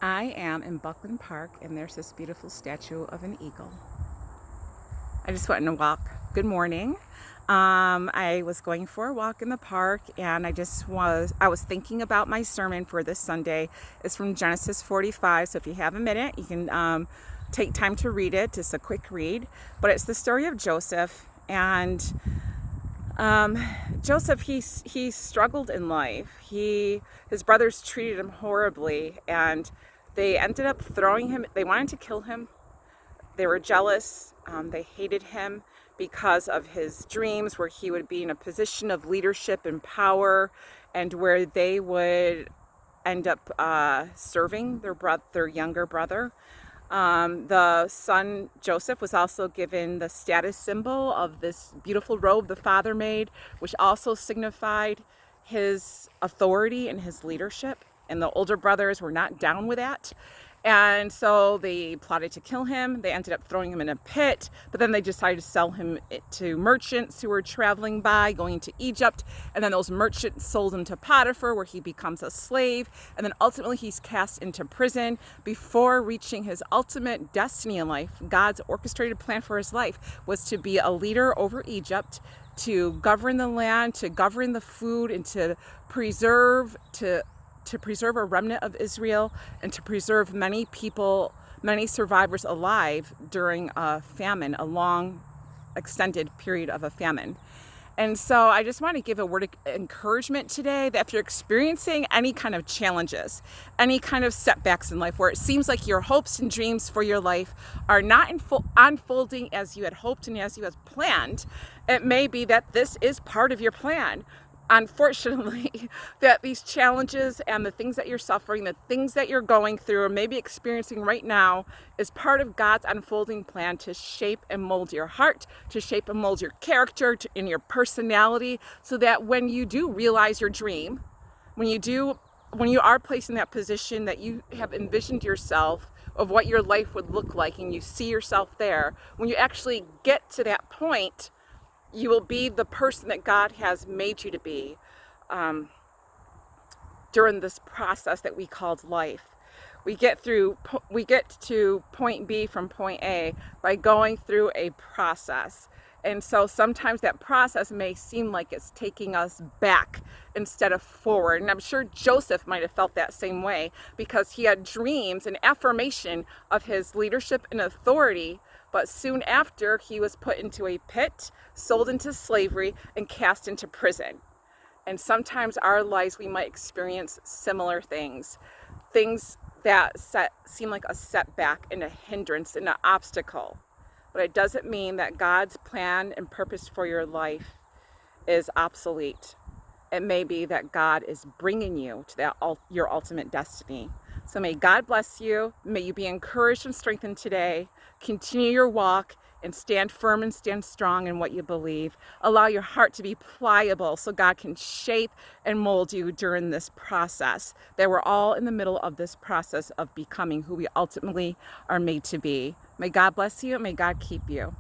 I am in Buckland Park, and there's this beautiful statue of an eagle. I just went on a walk. Good morning. I was going for a walk in the park, and I was thinking about my sermon for this Sunday. It's from Genesis 45, so if you have a minute, you can take time to read it. It's a quick read, but it's the story of Joseph. And Joseph, he struggled in life. His brothers treated him horribly, and they ended up throwing him. They wanted to kill him. They were jealous. They hated him because of his dreams, where he would be in a position of leadership and power, and where they would end up serving their younger brother. The son Joseph was also given the status symbol of this beautiful robe the father made, which also signified his authority and his leadership. And the older brothers were not down with that. And so they plotted to kill him. They ended up throwing him in a pit, but then they decided to sell him to merchants who were traveling by, going to Egypt. And then those merchants sold him to Potiphar, where he becomes a slave. And then ultimately he's cast into prison. Before reaching his ultimate destiny in life, God's orchestrated plan for his life was to be a leader over Egypt, to govern the land, to govern the food, and to preserve a remnant of Israel, and to preserve many people, many survivors alive during a famine, a long extended period of a famine. And so I just want to give a word of encouragement today that if you're experiencing any kind of challenges, any kind of setbacks in life, where it seems like your hopes and dreams for your life are not unfolding as you had hoped and as you had planned, it may be that this is part of your plan. Unfortunately, that these challenges and the things that you're suffering, the things that you're going through or maybe experiencing right now, is part of God's unfolding plan to shape and mold your heart, to shape and mold your character and your personality, so that when you do realize your dream, when you are placed in that position that you have envisioned yourself of what your life would look like, and you see yourself there, when you actually get to that point, you will be the person that God has made you to be during this process that we called life. We get to point B from point A by going through a process. And so sometimes that process may seem like it's taking us back instead of forward. And I'm sure Joseph might have felt that same way, because he had dreams and affirmation of his leadership and authority. But soon after, he was put into a pit, sold into slavery, and cast into prison. And sometimes our lives, we might experience similar things that seem like a setback and a hindrance and an obstacle. But it doesn't mean that God's plan and purpose for your life is obsolete. It may be that God is bringing you to your ultimate destiny. So may God bless you. May you be encouraged and strengthened today. Continue your walk and stand firm and stand strong in what you believe. Allow your heart to be pliable so God can shape and mold you during this process. That we're all in the middle of this process of becoming who we ultimately are made to be. May God bless you and may God keep you.